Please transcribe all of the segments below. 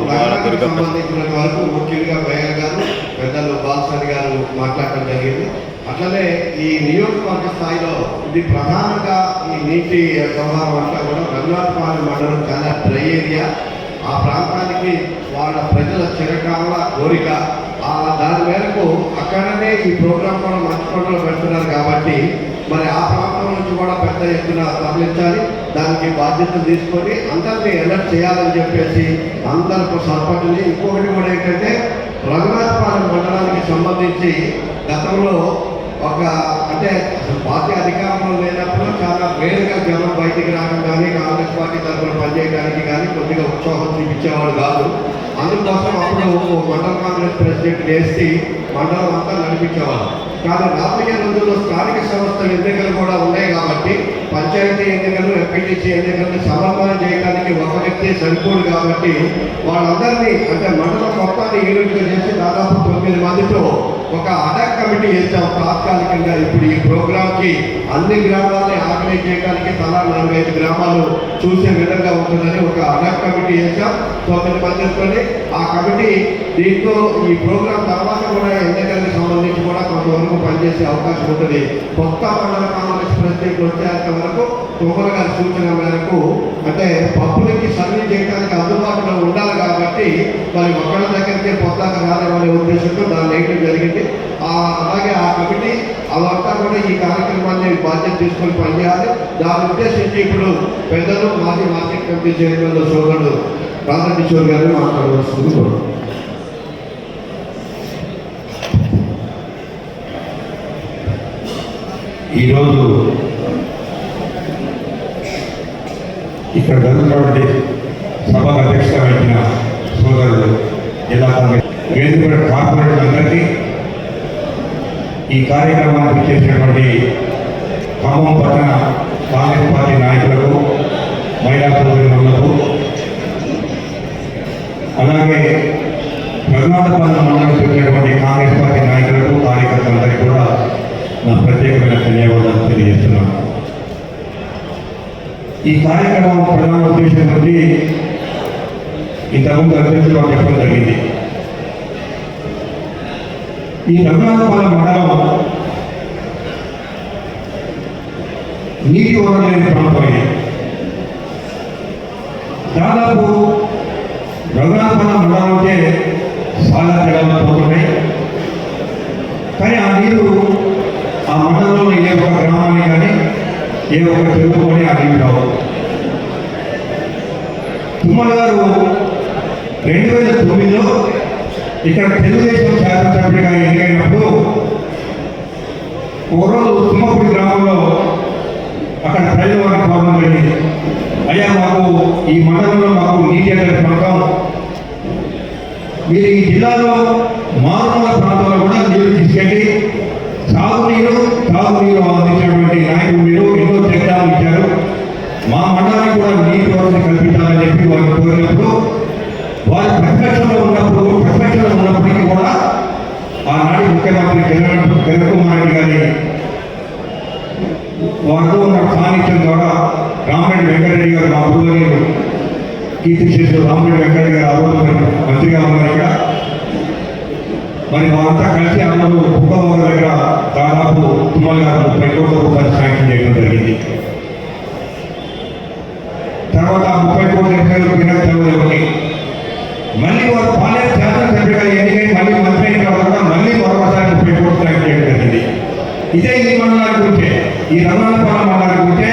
నగరానికి సంబంధించినంత వరకు ముఖ్యంగా మేయర్ గారు పెద్దలు బాలసాని గారు మాట్లాడటం జరిగింది. అట్లనే ఈ నియోజకవర్గ స్థాయిలో ఇది ప్రధానంగా ఈ నీటి వ్యవహారం అంతా కూడా రఘునాథపాలెం మండలం చాలా డ్రై ఏరియా. ఆ ప్రాంతానికి వాళ్ళ ప్రజల చిరకాల కోరిక. దాని మేరకు అక్కడనే ఈ ప్రోగ్రాం కూడా మంచుకొండలో పెడుతున్నారు కాబట్టి మరి ఆ ప్రాంతం నుంచి కూడా పెద్ద ఎత్తున తరలించాలి. దానికి బాధ్యతలు తీసుకొని అందరినీ అలర్ట్ చేయాలని చెప్పేసి అందరికీ సర్పంచ్ని. ఇంకొకటి కూడా ఏంటంటే రఘునాథపాలెం మండలానికి సంబంధించి గతంలో అంటే పార్టీ అధికారంలో లేనప్పుడు చాలా వేరుగా జనం బయటికి రావడం కానీ కాంగ్రెస్ పార్టీ తరఫున పనిచేయడానికి కానీ కొద్దిగా ఉత్సాహం చూపించేవాడు కాదు. అందుకోసం అప్పుడు మండల కాంగ్రెస్ ప్రెసిడెంట్ వేసి మండలం అంతా నడిపించేవాడు. కానీ రాబోయే రోజుల్లో స్థానిక సంస్థల ఎన్నికలు కూడా ఉన్నాయి కాబట్టి పంచాయతీ ఎన్నికలు, ఎంపీటీసీ ఎన్నికలను సమన్వయం చేయడానికి ఒక వ్యక్తి సరిపోడు కాబట్టి వాళ్ళందరినీ అంటే మండలం మొత్తాన్ని యూనిట్గా చేసి దాదాపు 9 మందితో ఒక అడాక్ కమిటీ వేసాం తాత్కాలికంగా. ఇప్పుడు ఈ ప్రోగ్రాంకి అన్ని గ్రామాలని ఆర్గనైజ్ చేయడానికి తలా 45 గ్రామాలు చూసే విధంగా ఉంటుందని ఒక అడాక్ కమిటీ వేసాం 9 మందితోనే. ఆ కమిటీ దీంతో ఈ ప్రోగ్రాం తర్వాత కూడా ఎన్నికలకు సంబంధించి కూడా కొంతవరకు పనిచేసే అవకాశం ఉంటుంది. కొత్త మండల కాంగ్రెస్ ప్రెసిడెంట్ వచ్చేంత వరకు తోమల గారి సూచన మేరకు అంటే పబ్లిక్కి సర్వీస్ చేయడానికి అందుబాటులో ఉండాలి కాబట్టి మరి ఒకళ్ళ దగ్గరికి పొద్దాక రాలేమనే ఉద్దేశంతో దాన్ని వేయడం జరిగింది. అలాగే ఆ కమిటీ అవంతా కూడా ఈ కార్యక్రమాన్ని బాధ్యత తీసుకొని పనిచేయాలి. దాన్ని ఉద్దేశించి ఇప్పుడు పెద్దలు మాజీ మార్కెట్ కమిటీ చైర్మన్ సోదరుడు రాధాకిషోర్ గారు మాట్లాడవలసింది. ఈరోజు ఇక్కడ జరుగుతున్నటువంటి సభకు అధ్యక్షత వహించిన సోదరుడు జిల్లా కాంగ్రెస్ వేదిక కార్పొరేటర్ అందరికీ, ఈ కార్యక్రమానికి చేసినటువంటి ఖమ్మం పట్టణ కాంగ్రెస్ పార్టీ నాయకులకు, మహిళా సోదరులకు, అలాగే రఘునాథపాలెం మండలం పెట్టినటువంటి కాంగ్రెస్ పార్టీ నాయకులకు, కార్యకర్తలందరికీ కూడా నా ప్రత్యేకమైన ధన్యవాదాలు తెలియజేస్తున్నాను. ఈ కార్యక్రమం ప్రధాన ఉద్దేశం నుండి ఇంతకుముందు అధ్యక్షులు చెప్పడం జరిగింది. ఈ రఘునాథపాలెం మండలం నీటి వనరు లేని ప్రాంతమైంది. దాదాపు రఘునాథపాలెం మండలం అంటే చాలా జలాలు పోతున్నాయి. కానీ ఆ నీరు ఆ మండలంలో ఏ ఒక్క గ్రామాన్ని కానీ ఏ ఒక్క చెరువుకొని ఆ నీరు రావు. తుమ్మల గారు 2009లో ఇక్కడ తెలుగుదేశం శాసనసభ్యుడిగా ఎన్నికైనప్పుడు ఒకరోజు తుమ్మపూడి గ్రామంలో అక్కడ ప్రజలు వారికి ప్రాబ్లం జరిగింది. అయ్యా, మాకు ఈ మండలంలో మాకు నీటి ఎద్దడి ప్రాంతం, మీరు ఈ జిల్లాలో మారుమూల ప్రాంతంలో కూడా నీరు తీసుకెళ్ళి సాగునీరు తాగునీరు అందించినటువంటి నాయకులు మీరు ఎన్నో చట్టాలు ఇచ్చారు, మా మండలానికి కూడా నీటి వసతి కల్పించాలని చెప్పి వారిని కోరినప్పుడు వారు ప్రతిపక్షంలో ఉన్నప్పటికీ కూడా ఆనాటి ముఖ్యమంత్రి కిరణ్ కుమార్ రెడ్డి గారి వారితో ఉన్న సాన్నిధ్యం ద్వారా రామిరెడ్డి వెంకటరెడ్డి గారు, మా గురువులు కీర్తిశేషులు రామిరెడ్డి వెంకటరెడ్డి గారు ఆరోగ్య మంత్రిగా ఉన్నారు ఇక్కడ. మరి వారంతా కలిసి అందరూ కుక్కమూరు దగ్గర దాదాపు తుమ్మల గారు 30 కోట్ల రూపాయలు శాంక్షన్ చేయడం జరిగింది. తర్వాత 30 కోట్ల రూపాయలు వినతి మళ్ళీ వారు పాలేరు శాసనసభ్యుడిగా ఎన్నికై మళ్ళీ మంత్రి అయిన తర్వాత మళ్ళీ మరొకసారి 30 కోట్లు శాంక్షన్ చేయడం జరిగింది. ఇదే ఈ మండలానికి ఉంటే, ఈ రఘునాథపాలెం మండలానికి ఉంటే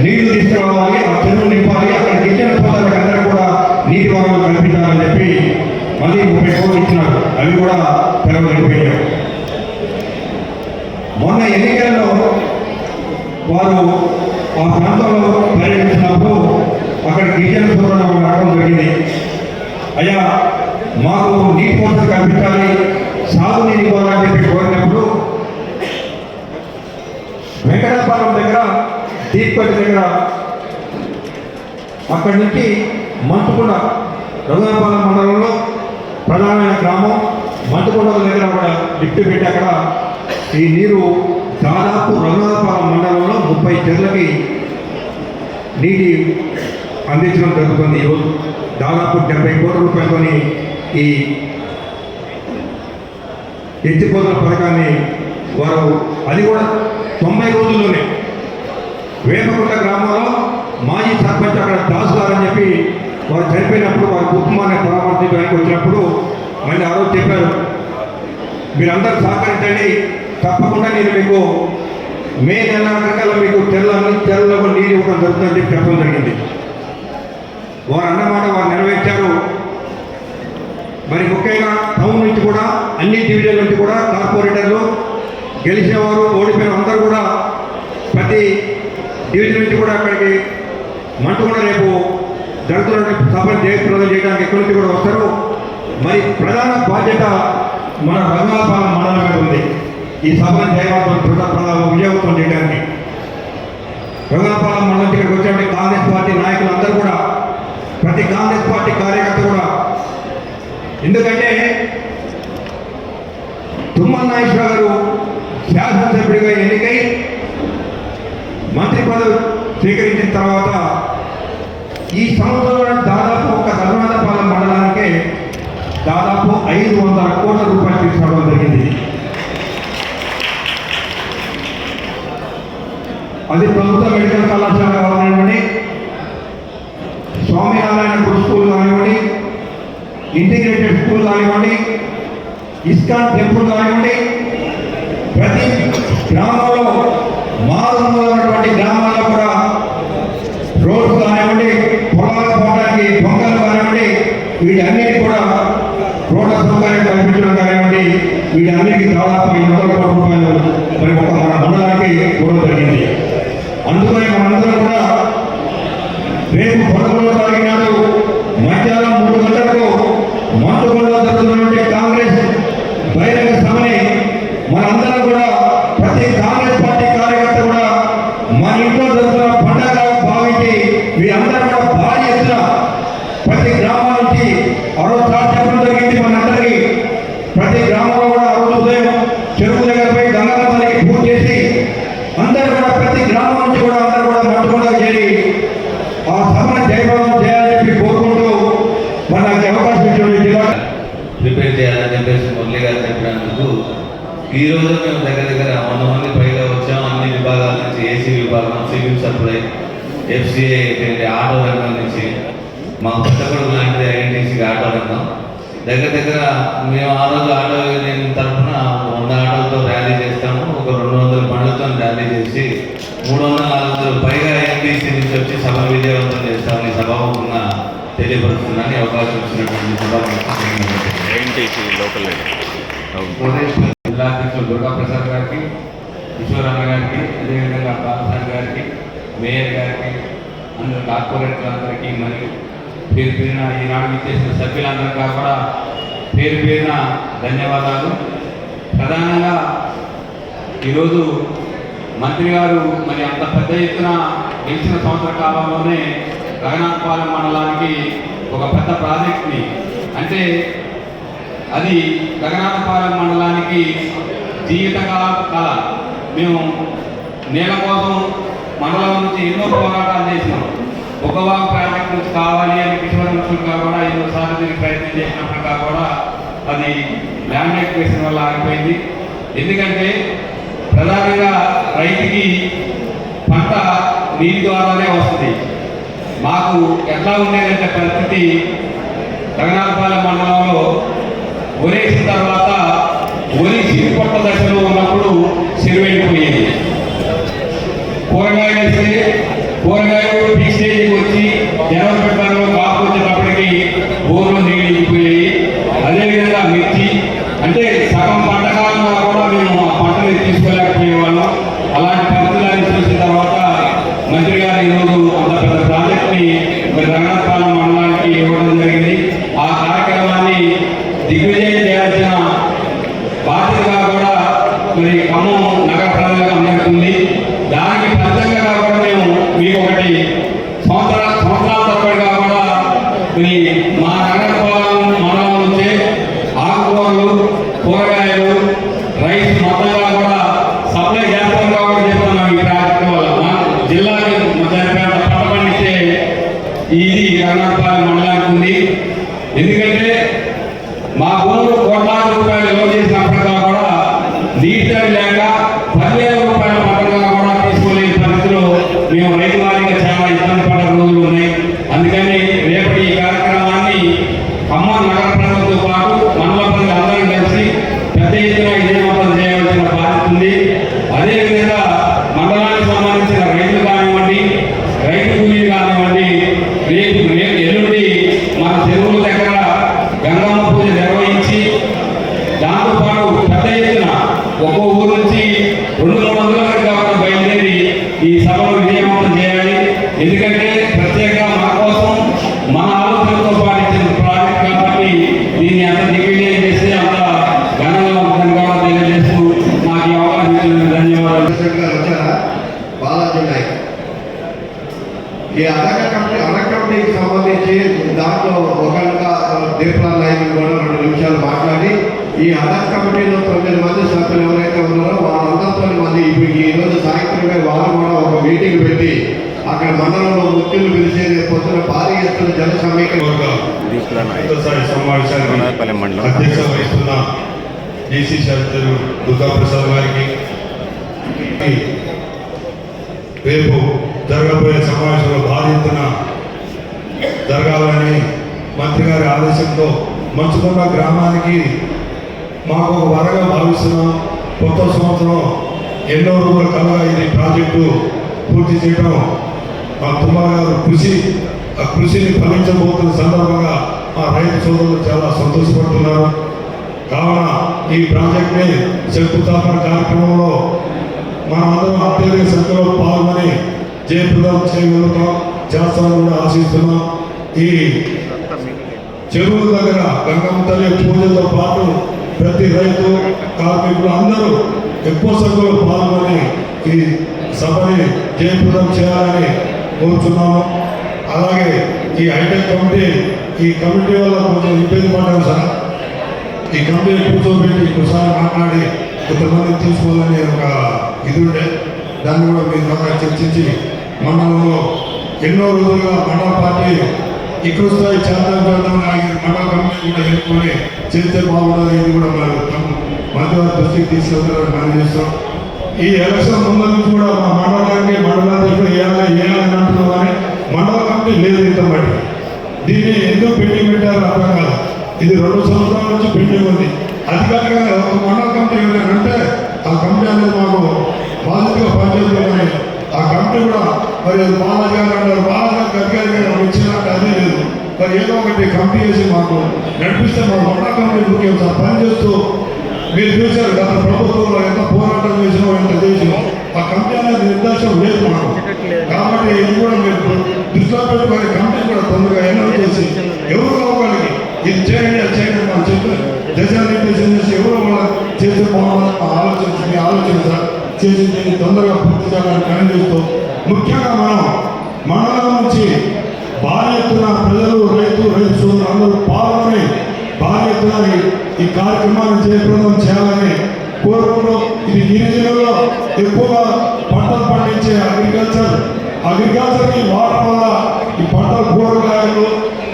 నీళ్లు తీసుకురావాలి, ఆ చెరువులు నింపాలి, అక్కడ గిరిజన సోదరులకు అందరూ కూడా నీటి వనరులు కల్పించాలని చెప్పి మళ్ళీ 30 కోట్లు ఇచ్చినారు. అవి కూడా తెరవలేకపోయారు. మొన్న ఎన్నికల్లో వారు ఆ ప్రాంతంలో పర్యటించినప్పుడు అక్కడ గిరిజన సోదరులు రావడం జరిగింది. అయ్యా, మాకు నీటి వసతి కల్పించాలి, సాగునీరు ఇవ్వాలని చెప్పి కోరినప్పుడు వెంకటాపాలెం దగ్గర దీపపల్లి దగ్గర అక్కడి నుంచి మంటుకొండ రఘునాథపాలెం మండలంలో ప్రధానమైన గ్రామం మంటుకొండ దగ్గర కూడా లిఫ్ట్ పెట్టి అక్కడ ఈ నీరు దాదాపు రఘునాథపాలెం మండలంలో 30 చెర్లకి నీటి అందించడం జరుగుతుంది ఈరోజు. దాదాపు 70 కోట్ల రూపాయలతోని ఈ ఎత్తిపోతల పథకాన్ని వారు అది కూడా 90 రోజుల్లోనే వేపకుంట గ్రామంలో మాజీ సర్పంచ్ అక్కడ దాస్ గారు అని చెప్పి వారు చనిపోయినప్పుడు వారి కుటుంబాన్ని పరామర్శించడానికి వచ్చినప్పుడు మళ్ళీ ఆ రోజు చెప్పారు, మీరందరూ సహకరించండి, తప్పకుండా నేను మీకు మే నెల రకాల మీకు తెల్లలో నీరు ఇవ్వడం జరుగుతుందని చెప్పి చెప్పడం జరిగింది. వారు అన్నమాట వారు నెరవేర్చారు. మరి ముఖ్యంగా టౌన్ నుంచి కూడా అన్ని డివిజన్ల నుంచి కూడా కార్పొరేటర్లు గెలిచిన వారు ఓడిపోయిన అందరూ కూడా ప్రతి డివిజన్ నుంచి కూడా అక్కడికి మంటూ కూడా రేపు జరుగుతున్న సభను జయప్రదం చేయడానికి ఎక్కడి నుంచి కూడా వస్తారు. మరి ప్రధాన బాధ్యత మన రంగాపాలెం మండలం మీద ఉంది. ఈ సభను విజయవంతం చేయడానికి రంగాపాలెం మండలం ఇక్కడికి వచ్చే కాంగ్రెస్ పార్టీ నాయకులు అందరూ కూడా ప్రతి కాంగ్రెస్ పార్టీ కార్యకర్త కూడా, ఎందుకంటే తుమ్మల నాగేశ్వర గారు శాసనసభ్యుడిగా ఎన్నికై మంత్రి పదవి స్వీకరించిన తర్వాత ఈ సంవత్సరంలో దాదాపు ఒక రఘునాథపాలెం మండలానికే దాదాపు 500 కోట్ల రూపాయలు తీసుకోవడం జరిగింది. అది ప్రభుత్వ మెడికల్ కళాశాల కానివ్వండి, స్వామినారాయణ గురు స్కూల్ కానివ్వండి, ఇంటిగ్రేటెడ్ స్కూల్ కానివ్వండి, ఇస్కాన్ టెంపుల్ కానివ్వండి, ప్రతి గ్రామంలో మారుమూల ఉన్నటువంటి గ్రామాల్లో కూడా రోడ్లు కానివ్వండి, పొలాలు పోవడానికి దొంగలు కానివ్వండి, వీటన్నిటి కూడా రోడ్ల సౌకర్యం కల్పించడం కానివ్వండి, వీటన్నిటికీ దాదాపు 500 కోట్ల రూపాయలు మరి ఒక మన మండలానికి ఇవ్వడం జరిగింది. అందుకని మనందరం కూడా రేపు 11వ తారీఖు నాడు మధ్యాహ్నం 3 గంటలకు మంటుకొండలో జరుగుతున్నటువంటి కాంగ్రెస్ బహిరంగ సభని మనందరం కూడా ప్రతి కాంగ్రెస్ పార్టీ కార్యకర్త కూడా మన ఇంట్లో జరుగుతున్న పండగ భావించి వీరందరూ కూడా భారీ ఎత్తున ప్రతి గ్రామం నుంచి ఆ రోజు చెప్పడం జరిగింది. మనందరికీ ప్రతి గ్రామంలో కూడా ఆ రోజు ఉదయం చెరువు దగ్గర పోయి గంగామాతకి పూజ చేసి అందరూ కూడా ప్రతి గ్రామం నుంచి కూడా అందరూ కూడా మంటుకొండకు చేరి ఆ సభను జయప్రదం చేయాలని చెప్పి కోరుకుంటూ మరి నాకు అవకాశం ఇచ్చిన జిల్లా ప్రిపేర్ చేయాలని చెప్పేసి మురళి గారు చెప్పినందుకు ఈ రోజు మేము దగ్గర 100 మంది పైగా వచ్చాము. అన్ని విభాగాల నుంచి ఏసీ విభాగం, సివిల్ సప్లై, ఎఫ్సిఐ, ఆటో రంగం నుంచి మా పుస్తకం లాంటిది ఐఎన్టీసీ ఆటో రంగం దగ్గర మేము ఆ రోజు ఆటో యూనియన్ తరఫున 100 ఆటోలతో ర్యాలీ చేస్తాము. ఒక 200 బండ్లతో ర్యాలీ చేసి 300-400 పైగా ఐఎన్టీసీ నుంచి వచ్చి సభ విజయవంతం చేస్తామని సభాముఖంగా తెలియపరుస్తుందని అవకాశం ఇచ్చినటువంటి జిల్లా అధ్యక్షులు దుర్గాప్రసాద్ గారికి, ఈశ్వరన్న గారికి, అదేవిధంగా బాలసారి గారికి, మేయర్ గారికి, అందరు కార్పొరేటర్లందరికీ మరియు పేరు పేరున ఈనాడు ఇచ్చేసిన సభ్యులందరికీ కూడా పేరు పేరున ధన్యవాదాలు. ప్రధానంగా ఈరోజు మంత్రి గారు మరి అంత పెద్ద ఎత్తున గెలిచిన సంవత్సర కాలంలోనే రఘునాథపాలెం మండలానికి ఒక పెద్ద ప్రాజెక్ట్ని, అంటే అది రఘునాథపాలెం మండలానికి జీవితకాల కళ. మేము నీళ్ళ కోసం మండలం నుంచి ఎన్నో పోరాటాలు చేసినాం. ఒకవాగు ప్రాజెక్ట్ నుంచి కావాలి అని కిషోరముఖులుగా కూడా ఎన్నోసార్లు దీనికి ప్రయత్నం చేసినప్పటికీ కూడా అది ల్యాండ్ ఎక్వేషన్ వల్ల ఆగిపోయింది. ఎందుకంటే ప్రధానంగా రైతుకి పంట నీటి ద్వారానే వస్తుంది. మాకు ఎట్లా ఉండేదంటే పరిస్థితి, రఘునాథపాలెం మండలంలో ఒరేసిన తర్వాత ఒరి సిరిపొట్ట దశలో ఉన్నప్పుడు చెరువు వెళ్ళిపోయేది. కూరగాయలు వేస్తే కూరగాయలు పీక్ స్టేజ్కి వచ్చి జనవరి ఫిబ్రవరిలో కాపు వచ్చేటప్పటికి బోర్లు నీళ్ళు వెళ్ళిపోయాయి. అదేవిధంగా మిర్చి, అంటే సగం పంటకాలంగా కూడా మేము ఆ పంటని తీసుకోలేకపోయేవాళ్ళం. అలాంటి పరిస్థితులను చూసిన తర్వాత మంత్రి గారు ఈరోజు అంత పెద్ద ప్రాజెక్ట్ని రఘునాథపాలెం మండలానికి ఇవ్వడం జరిగింది. ఆ కార్యక్రమాన్ని దిగ్విజయం చేయాల్సిన బాధ్యతగా కూడా మరి ఖమ్మం నగర ప్రజలకు అందరికీ ఉంది. దానికి ఫలితంగా కూడా మేము మీకు ఒకటి మా భూములు కోట్లాది రూపాయలు లోన్ చేసినప్పటికీ కూడా నీటి లేక 10,000 రూపాయల పట్టణంగా కూడా తీసుకోలేని పరిస్థితుల్లో మేము రైతు వారిగా చాలా ఇబ్బంది పడ్డ రోజులు ఉన్నాయి. అందుకని రేపటి ఈ కార్యక్రమాన్ని ఖమ్మం నగర ప్రజలతో పాటు మండల ప్రజలందరూ కలిసి పెద్ద ఎత్తున విజయవంతం చేయవలసిన బాధ్యత ఉంది. అదేవిధంగా మండలానికి సంబంధించిన రైతులు కానివ్వండి, రైతు కూలీలు కానివ్వండి, రేపు ఎల్లుండి మన చెరువుల దగ్గర గంగమ్మ పూజ నిర్వహించి దాంతోపాటు పెద్ద ఎత్తున ఒక్కో ఊరు నుంచి 200-300 వరకు కాకుండా బయలుదేరి ఈ సభను విజయవంతం చేయాలి. ఎందుకంటే ప్రత్యేకంగా మన కోసం మన ఆలోచనతో పాటించిన ప్రాజెక్ట్ కాబట్టి దీన్ని అంత దిగ్విజయం చేస్తే అంత ఘనంగా ఉంటుందని కూడా తెలియజేస్తూ నాకు ఈ అవకాశం ఇచ్చినందుకు ధన్యవాదాలు. వచ్చారా బాలాజీ నాయక్ ఈ కమిటీకి సంబంధించి దాంట్లో ఒకరిగా దీపాల నాయకులు కూడా 2 నిమిషాలు మాట్లాడి ఈ కమిటీలో 9 మంది సభ్యులు ఎవరైతే ఉన్నారో వాళ్ళందరితో మళ్ళీ ఈ రోజు సాయంత్రమే వాళ్ళు కూడా ఒక మీటింగ్ పెట్టి అక్కడ మండలంలో ముఖ్యులు పిలిచే పొద్దున భారీ ఎత్తున జన సమీకరణ సమావేశానికి అధ్యక్షత వహిస్తున్న డీసీ శాస్త్రులు దుర్గాప్రసాద్ గారికి, రేపు జరగబోయే సమావేశంలో భారీ ఎత్తున జరగాలని మంత్రి గారి ఆదేశంతో మంచుకొండ గ్రామానికి మాకు ఒక వరగా భావిస్తున్నాం. కొత్త సంవత్సరం ఎన్నో రోజుల కలగా ఇది ప్రాజెక్టు పూర్తి చేయడం మా తుమ్మల గారు ఆ కృషిని ఫలించబోతున్న సందర్భంగా మా రైతు సోదరులు చాలా సంతోషపడుతున్నారు. కావున ఈ ప్రాజెక్ట్ని శంకుస్థాపన కార్యక్రమంలో మనమందరం అత్యధిక సంఖ్యలో పాల్గొని జయప్రదం చేస్తామని కూడా ఆశిస్తున్నాం. ఈ చెరువుల దగ్గర గంగమ్మ తల్లి పూజలతో పాటు ప్రతి రైతు కార్మికులు అందరూ ఎక్కువ సంఖ్యలో పాల్గొని ఈ సభని జయప్రదం చేయాలని కోరుచున్నాము. అలాగే ఈ హైటెక్ కమిటీ వల్ల కొంచెం ఇబ్బంది పడ్డాము సార్. ఈ కమిటీని కూర్చోబెట్టి ఒకసారి మాట్లాడి కొంతమంది తీసుకోవాలని ఒక ఇది ఉండే, దాన్ని కూడా మీ ద్వారా చర్చించి మండలంలో ఎన్నో రోజులుగా మండల పార్టీ ఇక్కడ స్థాయి చేద్దాం మండల కమిటీ కూడా ఎన్నుకొని చేస్తే బాగుంటుంది. ఇది కూడా మధ్యవారి దృష్టికి తీసుకెళ్తారని మనం చేస్తాం. ఈ ఎలక్షన్ ముందు నుంచి కూడా మా మండలానికి వేయాలని అంటున్నాం కానీ మండల కమిటీ లేదు ఇంత బట్టి. దీన్ని ఎందుకు పెండింగ్ పెట్టారు అర్థం కాదు. ఇది 2 సంవత్సరాల నుంచి పెండింగ్ ఉంది. అధికారికంగా ఒక మండల కమిటీ అంటే ఆ కమిటీ అనేది మాకు బాధ్యతగా పనిచేస్తుంది. ఆ కమిటీ కూడా మరి బాలాజీ గారు అంటారు, బాలాజీ గారికి అధికారికంగా ఇచ్చినట్టు అదే లేదు. మరి ఏదో ఒకటి కమిటీ చేసి మాకు నడిపిస్తే మా మండల కమిటీ ముఖ్యం సార్. పనిచేస్తూ మీరు చూశారు గత ప్రభుత్వంలో ఎంత పోరాటం చేసినా ఎంత చేసినా ఆ కమిటీ అనేది నిర్దేశం లేదు మాకు. కాబట్టి ఇది కూడా మీరు దృష్టిలో పెట్టుకొని కమిటీ కూడా తొందరగా ఎన్నో చేసి ఎవరు ఒకరికి ఇది చేయండి అది చేయండి మనం చెప్పి దేశాన్ని చేసి ఎవరు వాళ్ళ చేసే బాగుందని ఆలోచన సార్ చేసి దీన్ని తొందరగా పూర్తి చేయాలని పనిచేస్తూ ముఖ్యంగా మనం మండలం నుంచి భారీ ఎత్తున ప్రజలు రైతు సోదరులు అందరూ పాల్గొని భారీ ఎత్తున ఈ కార్యక్రమాన్ని జయప్రదం చేయాలని కోరుకుంటూ ఇది గిరిజనుల్లో ఎక్కువగా పంటలు పండించే అగ్రికల్చర్కి వాడటం వల్ల ఈ పంటలు కూరగాయలు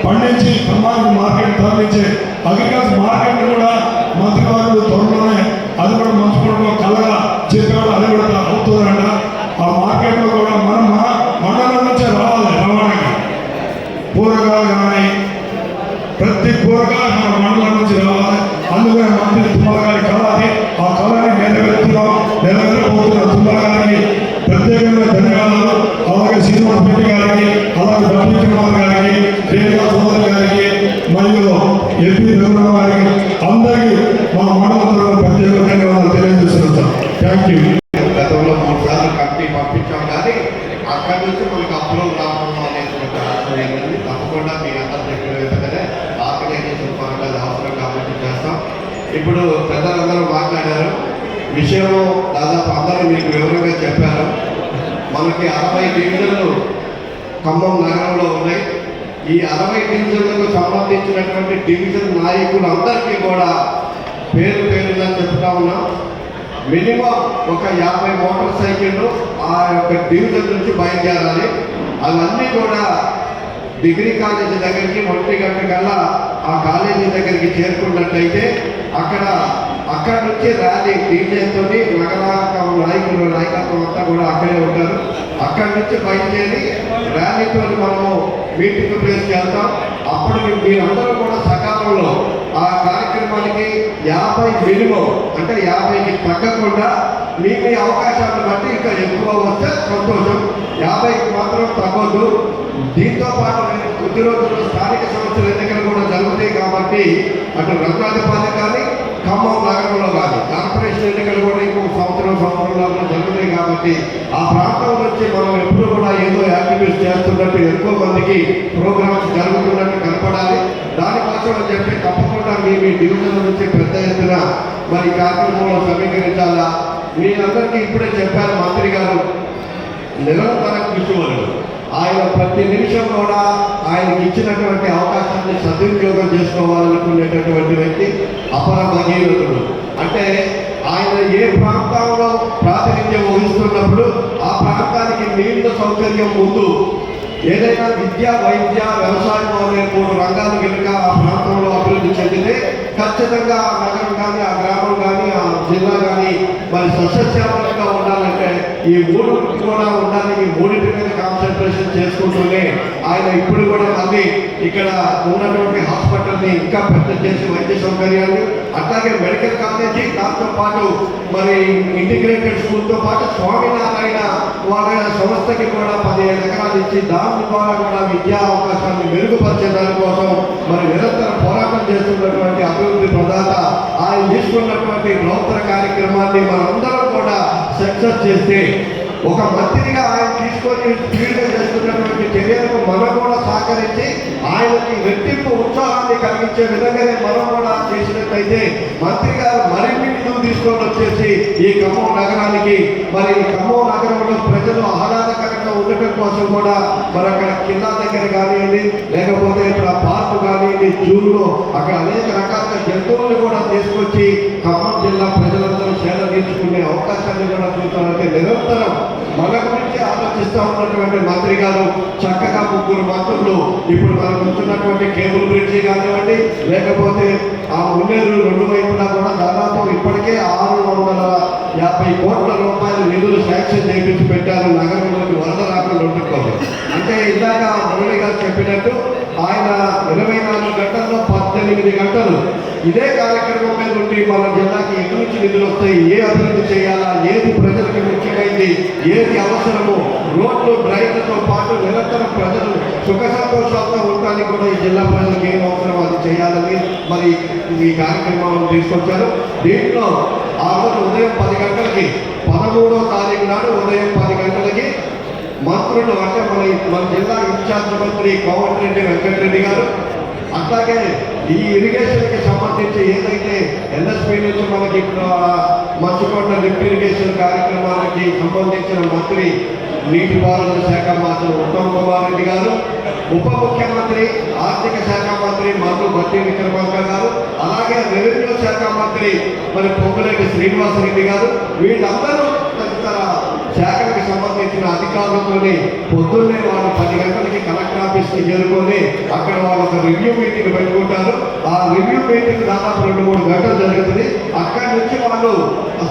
పండించి ఖమ్మానికి మార్కెట్ తరలించే అగ్రికల్చర్ మార్కెట్ కూడా మంత్రి వారు త్వరలోనే అది కూడా మంచుకోవడంలో కలగా చెప్పాడు. అది కూడా అవుతుందంట. ఆ మార్కెట్లో కూడా మనం మండలం నుంచే రావాలి రవాణాకి. కూరగాయలు కానీ ప్రతి కూరగాయ మన మండలం నుంచి రావాలి. అందుకని మంత్రి తుమ్మల గారి కళని ఆ కళని నెరవేరబోతున్న తుమ్మల గారికి ప్రత్యేకంగా ధన్యవాదాలు. అలాగే శ్రీనివాస్ రెడ్డి గారికి, అలాగే రమేష్ కుమార్ గారికి, రేణుకా సోదరి గారికి మరియు ఎంపీ రఘురామ గారికి అందరికీ మా మండలం తరఫున ప్రత్యేక ధన్యవాదాలు తెలియజేస్తున్నాం. Thank you. గతంలో 3 సార్లు కమిటీ పంపించాం కానీ అక్కడి నుంచి మనకు అప్రూవల్ రావడం అనేటువంటి ఆలోచన ఏంటంటే తప్పకుండా మీ అందరూ చెప్పిన విధంగానే ఆర్గనైజేషన్ పరంగా అవసరం కాబట్టి చేస్తాం. ఇప్పుడు పెద్దలందరూ మాట్లాడారు. విషయం దాదాపు అందరూ మీకు వివరంగా చెప్పారు. మనకి 60 డివిజన్లు ఖమ్మం నగరంలో ఉన్నాయి. ఈ 60 డివిజన్లకు సంబంధించినటువంటి డివిజన్ నాయకులందరికీ కూడా పేరుగా చెప్తా ఉన్నాం. మినిమం ఒక 50 మోటార్ సైకిళ్ళు ఆ యొక్క డివిజన్ నుంచి బయలుదేరాలి. అవన్నీ కూడా డిగ్రీ కాలేజీ దగ్గరికి 1 గంట కల్లా ఆ కాలేజీ దగ్గరికి చేరుకున్నట్లయితే అక్కడ నుంచి ర్యాలీ డీజేతో నాయకత్వం అంతా కూడా అక్కడే ఉంటారు. అక్కడి నుంచి బయలుదేరి ర్యాలీతో మనము మీటింగ్ ప్లేస్కి వెళ్తాం. అప్పటికి మీరందరూ కూడా సకాలంలో ఆ కార్యక్రమానికి 50 మినిమం, అంటే 50కి తగ్గకుండా మీ అవకాశాలను బట్టి ఇంకా ఎక్కువ వస్తే సంతోషం. 50కి మాత్రం తగ్గొద్దు. దీంతో పాటు కొద్ది రోజుల్లో స్థానిక సంస్థల ఎన్నికలు కూడా జరుగుతాయి కాబట్టి అటు రంగాధిపాలెం కానీ ఖమ్మం నగరంలో కానీ కార్పొరేషన్ ఎన్నికలు కూడా ఇంకొక సంవత్సరంలో జరుగుతాయి కాబట్టి ఆ ప్రాంతం నుంచి మనం ఎప్పుడు కూడా ఏదో యాక్టివిటీస్ చేస్తున్నట్టు ఎక్కువ మందికి ప్రోగ్రామ్స్ జరుగుతున్నట్టు కనపడాలి. దానికోసం అని చెప్పి తప్పకుండా మీ డివిజన్ నుంచి పెద్ద ఎత్తున మరి కార్యక్రమంలో సమీకరించాలా. మీరందరికీ ఇప్పుడే చెప్పారు మంత్రి గారు, నిరంతర కృషి వాళ్ళు. ఆయన ప్రతి నిమిషం కూడా ఆయనకి ఇచ్చినటువంటి అవకాశాన్ని సద్వినియోగం చేసుకోవాలనుకునేటటువంటి వ్యక్తి అపర భగీరథుడు. అంటే ఆయన ఏ ప్రాంతంలో ప్రాతినిధ్యం వహిస్తున్నప్పుడు ఆ ప్రాంతానికి నీళ్ళ సౌకర్యం ముందు ఏదైనా విద్య, వైద్య, వ్యవసాయం అనే 3 రంగాలు కనుక ఆ ప్రాంతంలో అభివృద్ధి చెందితే ఖచ్చితంగా ఆ నగరం కానీ, ఆ గ్రామం కానీ, ఆ జిల్లా కానీ మరి సస్యశ్యామలంగా ఉండాలంటే ఈ 3 కూడా ఉండాలి. ఈ 3 మీద కాన్సన్ట్రేషన్ చేసుకుంటూనే ఆయన ఇప్పుడు కూడా మళ్ళీ ఇక్కడ ఉన్నటువంటి హాస్పిటల్ని ఇంకా పెద్ద చేసి వైద్య సౌకర్యాన్ని, అట్లాగే మెడికల్ కాలేజీ, దాంతో పాటు మరి ఇంటిగ్రేటెడ్ స్కూల్తో పాటు స్వామినారాయణ వాళ్ళ సంస్థకి కూడా 15 ఎకరాలు ఇచ్చి దాని ద్వారా కూడా విద్యా అవకాశాన్ని మెరుగుపరిచే దానికోసం మరి నిరంతర పోరాటం చేస్తున్నటువంటి అభివృద్ధి ప్రదాత ఆయన తీసుకున్నటువంటి నూతన కార్యక్రమాన్ని మనందరం కూడా సక్సెస్ చేస్తే ఒక మంత్రిగా ఆయన తీసుకొని స్పీడ్గా చేస్తున్నటువంటి చర్యలకు మనం కూడా సహకరించి ఆయనకి రెట్టింపు ఉత్సాహాన్ని కలిగించే విధంగానే మనం కూడా చేసినట్టయితే మంత్రి గారు మరిన్ని నిధులు తీసుకొని వచ్చేసి ఈ ఖమ్మం నగరానికి మరి ఖమ్మం నగరంలో ప్రజలు ఆహ్లాదకరంగా ఉండటం కోసం కూడా మరి అక్కడ కింద దగ్గర కానివ్వండి, లేకపోతే ఇక్కడ పార్కు కానివ్వండి, జూలో అక్కడ అనేక రకాల జంతువులను కూడా తీసుకొచ్చి ఖమ్మం జిల్లా ప్రజలందరూ సేద తీర్చుకునే అవకాశాన్ని కూడా చూస్తారంటే నిరంతరం మన గురించి ఆలోచిస్తూ ఉన్నటువంటి మంత్రి గారు చక్కగా 3 మంత్రులు ఇప్పుడు మనకు ఉంటున్నటువంటి కేబుల్ బ్రిడ్జి కానివ్వండి, లేకపోతే ఆ ఉన్నేరు 2 వైపులా కూడా దాదాపు ఇప్పటికే 650 కోట్ల రూపాయల నిధులు శాంక్షన్ చేయించి పెట్టారు నగరంలోకి వరద రాకుండా ఉంటుకోవాలి. అంటే ఇందాక మురళి గారు చెప్పినట్టు ఆయన 24 గంటల్లో 18 గంటలు ఇదే కార్యక్రమం మీద ఉండి మన జిల్లాకి ఎక్కడి నుంచి నిధులు వస్తాయి, ఏ అభివృద్ధి చేయాలా, ఏది ప్రజలకు ముఖ్యమైంది, ఏది అవసరము, రోడ్లు డ్రైన్లతో పాటు నిరంతరం ప్రజలు సుఖ సంతోషాలతో ఉండడానికి కూడా ఈ జిల్లా ప్రజలకు ఏం అవసరం అది చేయాలని మరి ఈ కార్యక్రమాలను తీసుకొచ్చారు. దీంట్లో ఆ రోజు ఉదయం 10 గంటలకి 13వ తారీఖు నాడు ఉదయం 10 గంటలకి మంత్రులు అంటే మన జిల్లా ఇన్ఛార్జ్ మంత్రి కోమటిరెడ్డి వెంకటరెడ్డి గారు, అట్లాగే ఈ ఇరిగేషన్కి సంబంధించి ఏదైతే ఎన్ఎస్పీ నుంచి మనకి మర్చికొండ లిఫ్ట్ ఇరిగేషన్ కార్యక్రమానికి సంబంధించిన మంత్రి నీటిపారుదల శాఖ మంత్రి ఉత్తమ్ కుమార్ రెడ్డి గారు, ఉప ముఖ్యమంత్రి ఆర్థిక శాఖ మంత్రి మల్లు భట్టి విక్రమార్క గారు, అలాగే రెవెన్యూ శాఖ మంత్రి మరి పొంగులేటి శ్రీనివాసరెడ్డి గారు, వీళ్ళందరూ తదితర శాఖలకు సంబంధించిన అధికారులతోని పొద్దున్నే వాళ్ళు 10 గంటలకి కలెక్టర్ ఆఫీస్కి చేరుకొని అక్కడ వాళ్ళు ఒక రివ్యూ మీటింగ్ పెట్టుకుంటారు. ఆ రివ్యూ మీటింగ్ దాదాపు 2-3 గంటలు జరుగుతుంది. అక్కడి నుంచి వాళ్ళు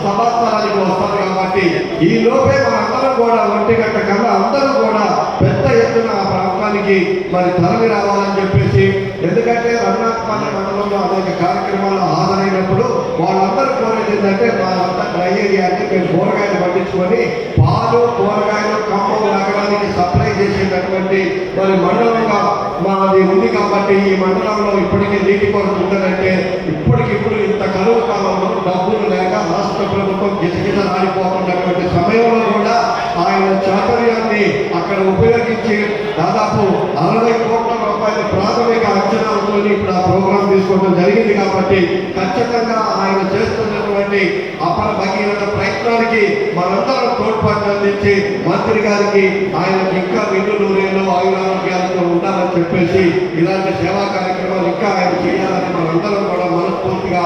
సభాస్థలానికి వస్తారు కాబట్టి ఈ లోపే మనందరం కూడా 1 గంట కన్నా అందరూ కూడా పెద్ద ఎత్తున ఆ ప్రాంతానికి మరి తరలి రావాలని చెప్పేసి, ఎందుకంటే రంగనాథపల్లి మండలంలో అనేక కార్యక్రమాలు హాజరైనప్పుడు వాళ్ళందరూ కోరేది ఏంటంటే వాళ్ళంతా డ్రై ఏరియా అంటే మేము కూరగాయలు పండించుకొని పాలు కూరగాయలు ఖమ్మం నగరానికి సప్లై చేసేటటువంటి మరి మండలంగా మాది ఉంది కాబట్టి ఈ మండలంలో ఇప్పటికీ నీటి కొరత ఉంటుందంటే ఇప్పటికిప్పుడు ఇంత కరువు కాలంలో డబ్బులు లేక రాష్ట్ర ప్రభుత్వం గిజగిజలాడిపోతున్నటువంటి సమయంలో కూడా ఆయన చాతుర్యాన్ని అక్కడ ఉపయోగించి దాదాపు 60 కోట్ల రూపాయల ప్రాథమిక అంచనాలతో ఇప్పుడు ఆ ప్రోగ్రాం తీసుకోవడం జరిగింది. కాబట్టి ఖచ్చితంగా ఆయన చేస్తున్నటువంటి అపర భగీరథ ప్రయత్నానికి మనందరం తోడ్పాటు అందించి మంత్రి గారికి ఆయనకి ఇంకా నిండు నూరేళ్ళు ఆయురారోగ్యాలతో ఉండాలని చెప్పేసి ఇలాంటి సేవా కార్యక్రమాలు ఇంకా ఆయన చేయాలని మనందరం కూడా మనస్ఫూర్తిగా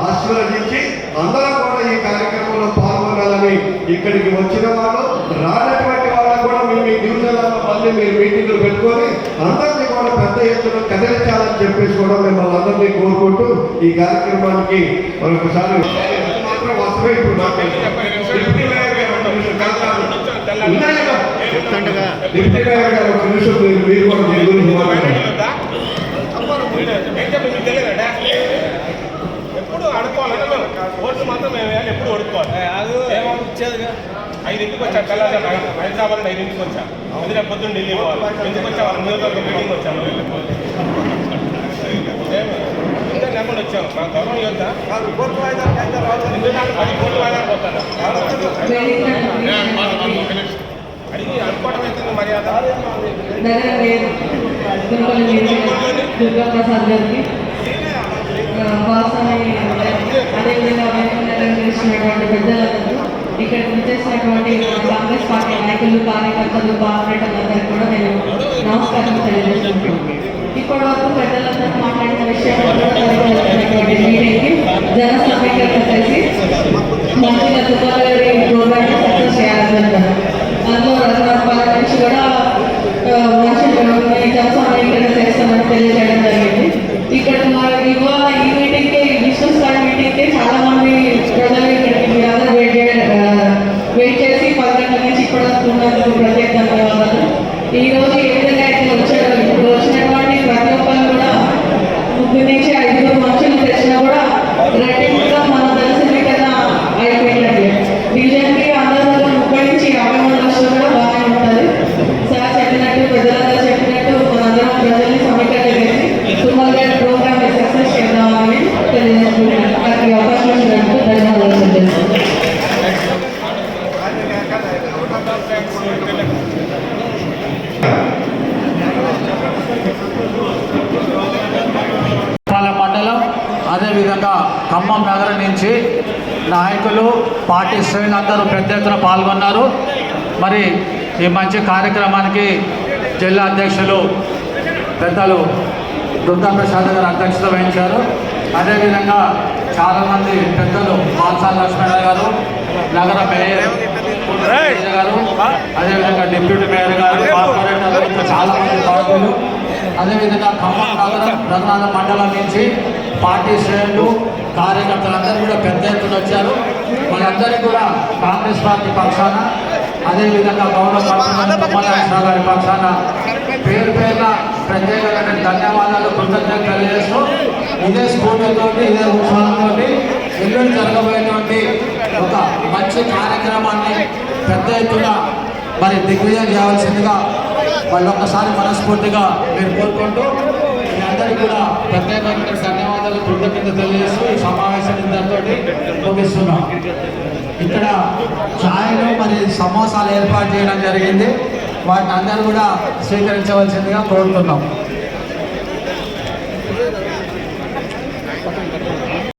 ఆశీర్వదించి అందరం కూడా ఈ కార్యక్రమంలో పాల్గొనాలని, ఇక్కడికి వచ్చిన వాళ్ళు రానటువంటి వాళ్ళకు కూడా మేము డివిజన్లలో మళ్ళీ మీరు మీటింగ్లు పెట్టుకొని అందరినీ కూడా పెద్ద ఎత్తున కదిలించాలని చెప్పేసి కూడా మిమ్మల్ని అందరినీ కోరుకుంటూ ఈ కార్యక్రమానికి మరొకసారి మాత్రం వస్తే ఇప్పుడు డిప్యూటీ మేయర్ గారు ఒక నిమిషం కలకాలి. డిప్యూటీ మేయర్ గారు ఒక నిమిషం మీరు కూడా దీని గురించి మాట్లాడండి. ఎప్పుడు అడుకోవాలి ఓట్లు మాత్రం మేము వేయాలి, ఎప్పుడు ఒడుకోవాలి. ఇచ్చేదిగా 5ంటికి వచ్చాను తెల్లారి హైదరాబాద్ 5ంటికి వచ్చాను. అది రేపు పొద్దున్న ఢిల్లీ పోవాలి. ఎందుకు వచ్చా వాళ్ళ నియోజకవర్గ మీటింగ్ వచ్చాను. ఇంకా నెమ్మది వచ్చాము. మా గౌరవం యోధ 10 కోట్ల వాయిదా పోతాను. అడిగి అనుకోవడం అయితే మర్యాద. దుర్గా ప్రసాద్ గారికి వాసన అదేవిధంగా చేసినటువంటి పెద్దలందరూ ఇక్కడ చేసినటువంటి కాంగ్రెస్ పార్టీ నాయకులు కార్యకర్తలు కార్పొరేటర్లందరికీ కూడా నేను నమస్కారం తెలియజేస్తున్నాను. ఇప్పటి వరకు పెద్దలందరూ మాట్లాడిన విషయాలు మీటింగ్కి జన సమీకరణ చేసి మంచిగా తుపాలి ప్రోగ్రామ్ సక్సెస్ చేయాలన్నారు. అందులో రకరకాల నుంచి కూడా మనుషులు జన సమీకరణ చేస్తామని తెలియజేయడం జరిగింది. ఇక్కడ ఇవాళ ఈ మీటింగ్కి బిజినెస్ కార్డ్ మీటింగ్కి చాలా మంది ప్రజలు ఇక్కడికి మీరందరూ వెయిట్ చేసి 10 గంటల నుంచి ఇప్పటి వరకు ఉన్నందుకు ప్రత్యేక ధన్యవాదాలు. ఈరోజు ఏ విధంగా అయితే వచ్చారో ఇప్పుడు వచ్చినటువంటి ప్రతి ఒక్కరు కూడా 3 నుంచి 5 మనుషులు తెచ్చినా కూడా రెట్టింపుగా మనం తెలిసింది కదా అయిపోయినట్లే. డివిజన్కి అందరూ 30 నుంచి 50 మంది వచ్చినా కూడా బాగానే ఉంటుంది. సార్ చెప్పినట్టు పెద్దలందరూ చెప్పినట్టు మనందరం ప్రజల్ని సమీకరణ చేసి తుమ్మల్ గారి ప్రోగ్రామ్ సక్సెస్ చేద్దామని తెలియజేసుకుంటున్నాను. నాకు ఈ అవకాశం ఇచ్చినందుకు ధన్యవాదాలు తెలియజేస్తున్నాను. మండలం అదేవిధంగా ఖమ్మం నగరం నుంచి నాయకులు పార్టీ శ్రేణులందరూ పెద్ద ఎత్తున పాల్గొన్నారు. మరి ఈ మంచి కార్యక్రమానికి జిల్లా అధ్యక్షులు పెద్దలు దుర్గా ప్రసాద్ గారు అధ్యక్షత వహించారు. అదేవిధంగా చాలామంది పెద్దలు మాన్సాల లక్ష్మణ గారు, నగర మేయర్ గారు, అదేవిధంగా డిప్యూటీ మేయర్ గారు, కార్పొరేటర్లు, ఇంకా చాలామంది పార్టీలు, అదేవిధంగా ఖమ్మం నగరం రత్నాల మండలం నుంచి పార్టీ శ్రేణులు కార్యకర్తలందరూ కూడా పెద్ద ఎత్తున వచ్చారు. వాళ్ళందరికీ కూడా కాంగ్రెస్ పార్టీ పక్షాన అదేవిధంగా గౌరవ షా గారి పక్షాన పేరు పేరున ప్రత్యేకమైన ధన్యవాదాలు కృతజ్ఞతలు తెలియజేస్తూ ఇదే స్ఫూర్తితో ఇదే ఉత్సాహంతో ఎల్లుండి జరగబోయేటువంటి ఒక మంచి కార్యక్రమాన్ని పెద్ద ఎత్తున మరి దిగ్విజయం చేయాల్సిందిగా వాళ్ళొక్కసారి మనస్ఫూర్తిగా మీరు కోరుకుంటూ మీ అందరికీ కూడా ప్రత్యేకమైన ధన్యవాదాలు కృతజ్ఞతలు తెలియజేస్తూ ఈ సమావేశం ఇంతతో ముగిస్తున్నాం. ఇక్కడ ఛాయలు మరి సమోసాలు ఏర్పాటు చేయడం జరిగింది. వాటిని అందరూ కూడా స్వీకరించవలసిందిగా కోరుతున్నాం.